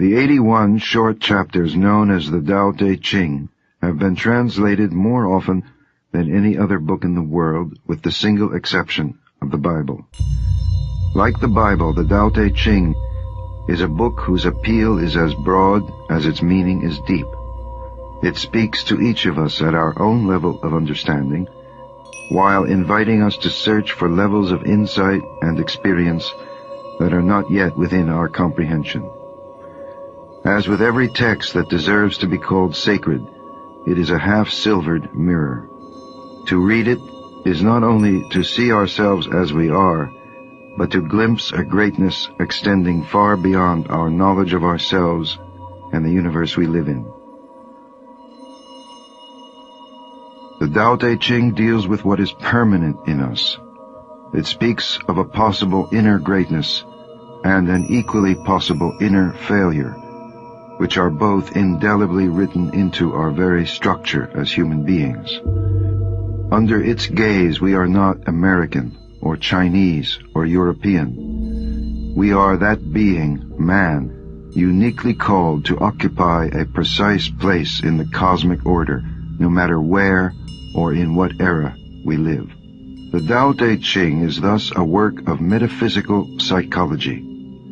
The 81 short chapters known as the Tao Te Ching have been translated more often than any other book in the world, with the single exception of the Bible. Like the Bible, the Tao Te Ching is a book whose appeal is as broad as its meaning is deep. It speaks to each of us at our own level of understanding, while inviting us to search for levels of insight and experience that are not yet within our comprehension. As with every text that deserves to be called sacred, it is a half-silvered mirror. To read it is not only to see ourselves as we are, but to glimpse a greatness extending far beyond our knowledge of ourselves and the universe we live in. The Tao Te Ching deals with what is permanent in us. It speaks of a possible inner greatness and an equally possible inner failure, which are both indelibly written into our very structure as human beings. Under its gaze, we are not American or Chinese or European. We are that being, man, uniquely called to occupy a precise place in the cosmic order, no matter where or in what era we live. The Tao Te Ching is thus a work of metaphysical psychology,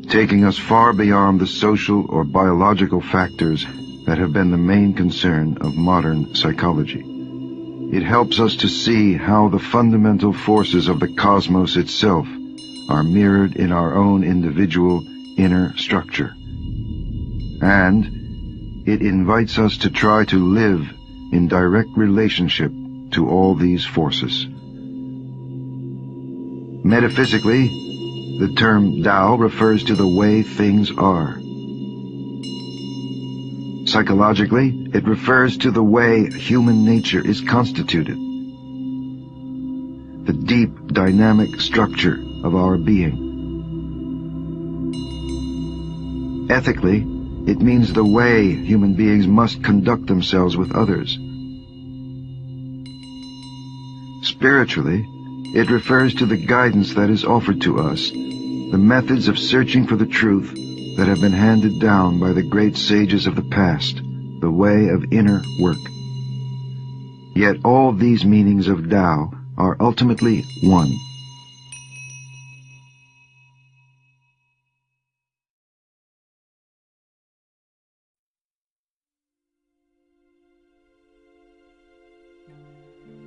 taking us far beyond the social or biological factors that have been the main concern of modern psychology. It helps us to see how the fundamental forces of the cosmos itself are mirrored in our own individual inner structure. And it invites us to try to live in direct relationship to all these forces. Metaphysically, the term Tao refers to the way things are. Psychologically, it refers to the way human nature is constituted, the deep, dynamic structure of our being. Ethically, it means the way human beings must conduct themselves with others. Spiritually, it refers to the guidance that is offered to us, the methods of searching for the truth that have been handed down by the great sages of the past, the way of inner work. Yet all these meanings of Tao are ultimately one.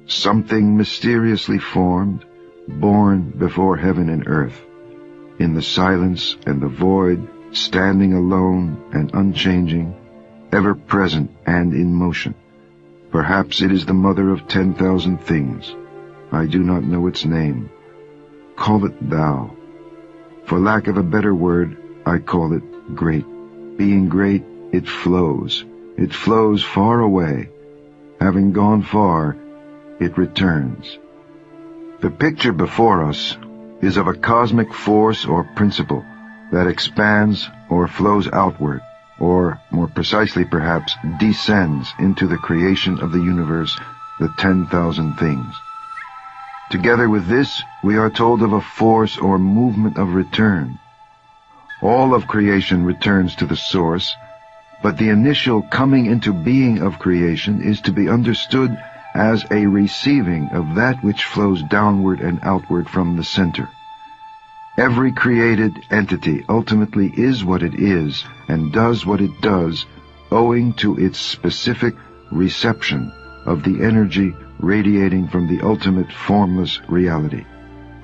Something mysteriously formed, born before heaven and earth, in the silence and the void, standing alone and unchanging, ever present and in motion. Perhaps it is the mother of 10,000 things. I do not know its name. Call it Tao. For lack of a better word, I call it great. Being great, it flows. It flows far away. Having gone far, it returns. The picture before us is of a cosmic force or principle that expands or flows outward, or, more precisely perhaps, descends into the creation of the universe, the 10,000 things. Together with this, we are told of a force or movement of return. All of creation returns to the source, but the initial coming into being of creation is to be understood as a receiving of that which flows downward and outward from the center. Every created entity ultimately is what it is and does what it does owing to its specific reception of the energy radiating from the ultimate formless reality.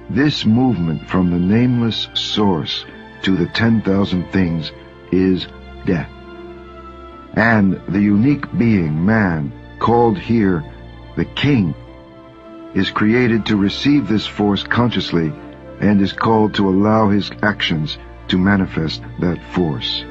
This movement from the nameless source to the 10,000 things is death. And the unique being, man, called here the King, is created to receive this force consciously and is called to allow his actions to manifest that force.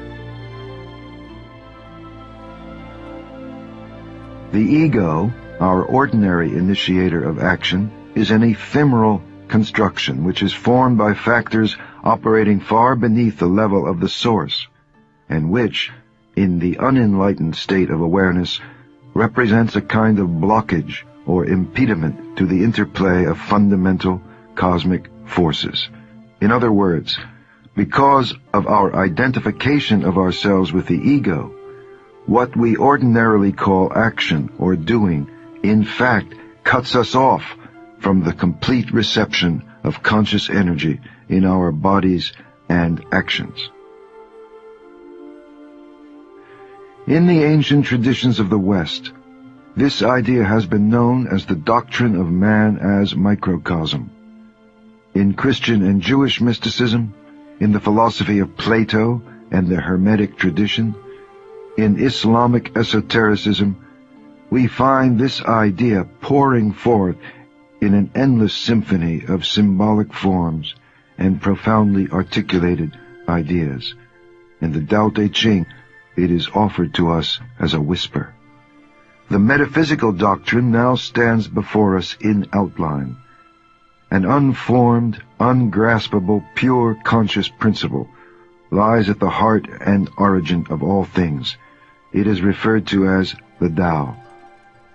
The ego, our ordinary initiator of action, is an ephemeral construction which is formed by factors operating far beneath the level of the source, and which, in the unenlightened state of awareness, represents a kind of blockage or impediment to the interplay of fundamental cosmic forces. In other words, Because of our identification of ourselves with the ego, what we ordinarily call action or doing, in fact, cuts us off from the complete reception of conscious energy in our bodies and actions. In the ancient traditions of the West, this idea has been known as the doctrine of man as microcosm. In Christian and Jewish mysticism, in the philosophy of Plato and the Hermetic tradition, in Islamic esotericism, we find this idea pouring forth in an endless symphony of symbolic forms and profoundly articulated ideas. In the Tao Te Ching, it is offered to us as a whisper. The metaphysical doctrine now stands before us in outline. An unformed, ungraspable, pure conscious principle lies at the heart and origin of all things. It is referred to as the Tao.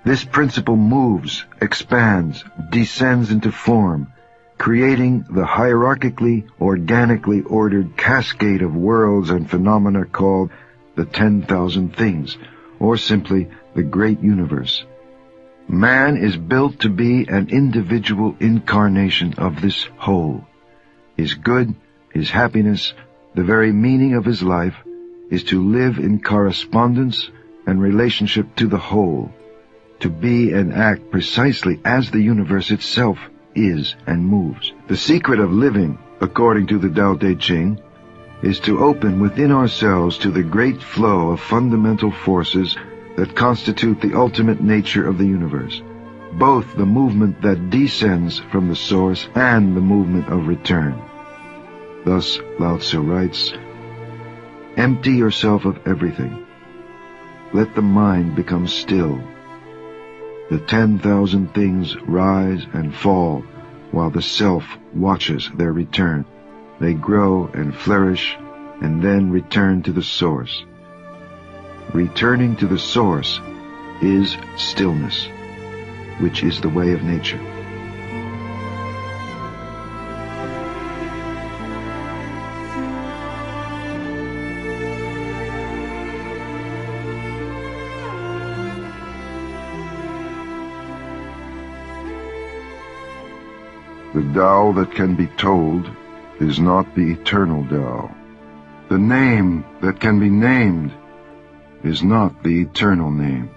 This principle moves, expands, descends into form, creating the hierarchically, organically ordered cascade of worlds and phenomena called the 10,000 things, or simply the great universe. Man is built to be an individual incarnation of this whole. His good, his happiness, the very meaning of his life, is to live in correspondence and relationship to the whole, to be and act precisely as the universe itself is and moves. The secret of living, according to the Tao Te Ching, is to open within ourselves to the great flow of fundamental forces that constitute the ultimate nature of the universe, both the movement that descends from the source and the movement of return. Thus, Lao Tzu writes, "Empty yourself of everything. Let the mind become still. The 10,000 things rise and fall while the self watches their return. They grow and flourish and then return to the source. Returning to the source is stillness, which is the way of nature." The Tao that can be told is not the eternal Tao. The name that can be named is not the eternal name.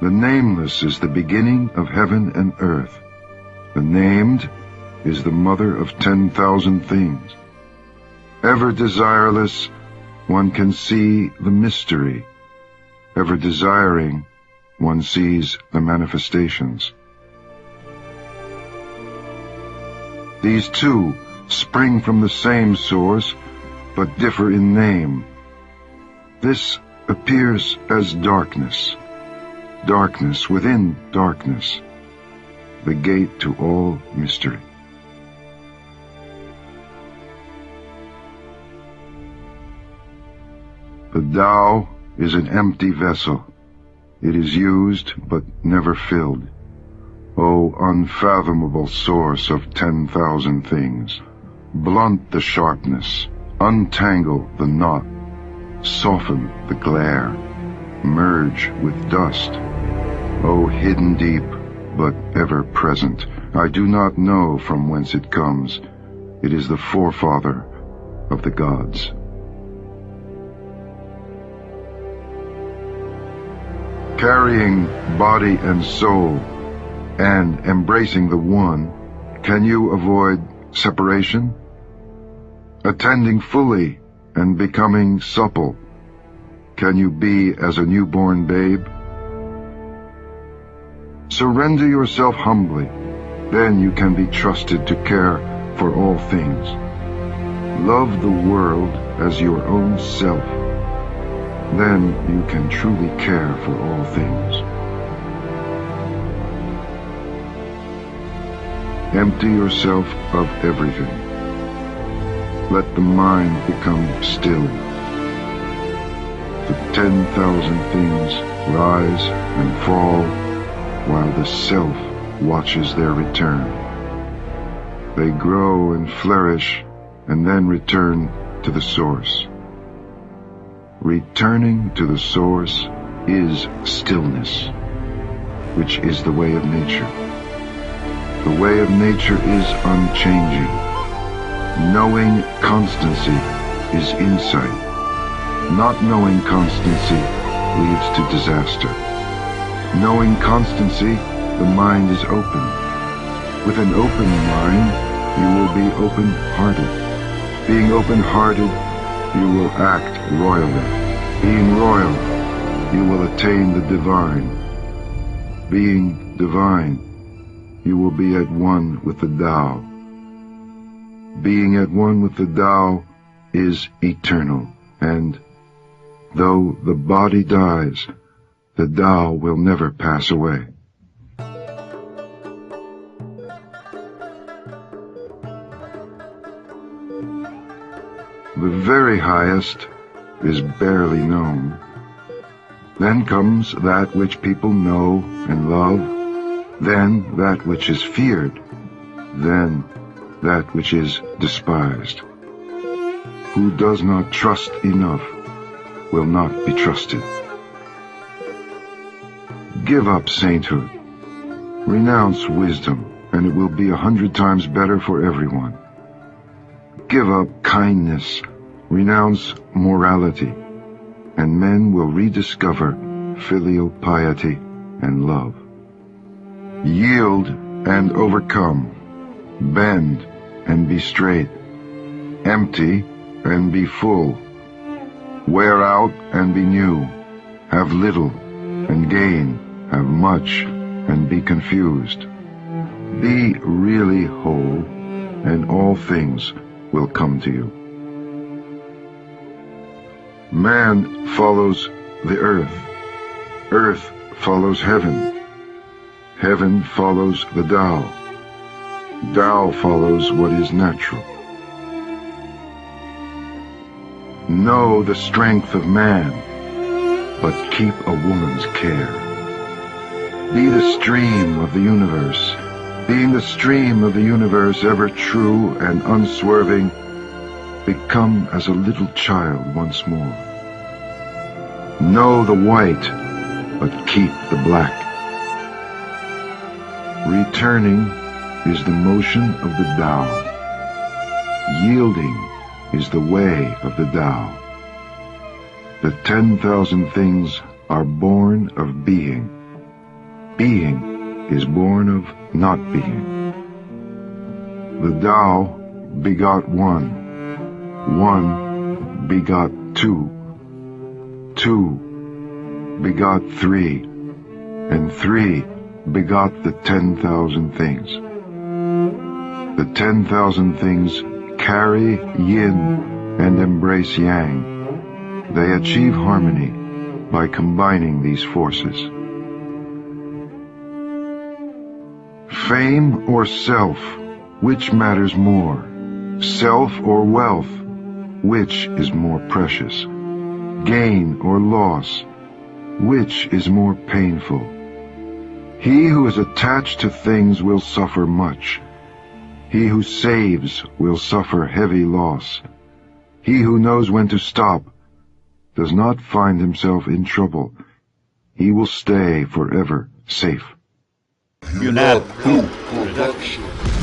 The nameless is the beginning of heaven and earth. The named is the mother of 10,000 things. Ever desireless, one can see the mystery. Ever desiring, one sees the manifestations. These two spring from the same source, but differ in name. This appears as darkness, darkness within darkness, the gate to all mystery. The Tao is an empty vessel. It is used, but never filled. O unfathomable source of 10,000 things, blunt the sharpness, untangle the knot, soften the glare, merge with dust. O hidden deep, but ever present, I do not know from whence it comes. It is the forefather of the gods. Carrying body and soul, and embracing the one, can you avoid separation? Attending fully and becoming supple, can you be as a newborn babe? Surrender yourself humbly, then you can be trusted to care for all things. Love the world as your own self, then you can truly care for all things. Empty yourself of everything. Let the mind become still. The 10,000 things rise and fall while the self watches their return. They grow and flourish and then return to the source. Returning to the source is stillness, which is the way of nature. The way of nature is unchanging. Knowing constancy is insight. Not knowing constancy leads to disaster. Knowing constancy, the mind is open. With an open mind, you will be open-hearted. Being open-hearted, you will act royally. Being royal, you will attain the divine. Being divine, you will be at one with the Tao. Being at one with the Tao is eternal, and though the body dies, the Tao will never pass away. The very highest is barely known. Then comes that which people know and love, then that which is feared, then that which is despised. Who does not trust enough will not be trusted. Give up sainthood. Renounce wisdom, and it will be 100 times better for everyone. Give up kindness. Renounce morality, and men will rediscover filial piety and love. Yield and overcome. Bend and be straight. Empty and be full. Wear out and be new. Have little and gain. Have much and be confused. Be really whole, and all things will come to you. Man follows the earth. Earth follows heaven. Heaven follows the Tao. Tao follows what is natural. Know the strength of man, but keep a woman's care. Be the stream of the universe. Being the stream of the universe, ever true and unswerving, become as a little child once more. Know the white, but keep the black. Returning is the motion of the Tao. Yielding is the way of the Tao. The 10,000 things are born of being. Being is born of not being. The Tao begot one. One begot two. Two begot three. And three begot the 10,000 things. The 10,000 things carry yin and embrace yang. They achieve harmony by combining these forces. Fame or self, which matters more? Self or wealth, which is more precious? Gain or loss, which is more painful? He who is attached to things will suffer much. He who saves will suffer heavy loss. He who knows when to stop does not find himself in trouble. He will stay forever safe. Hunab Ku Productions.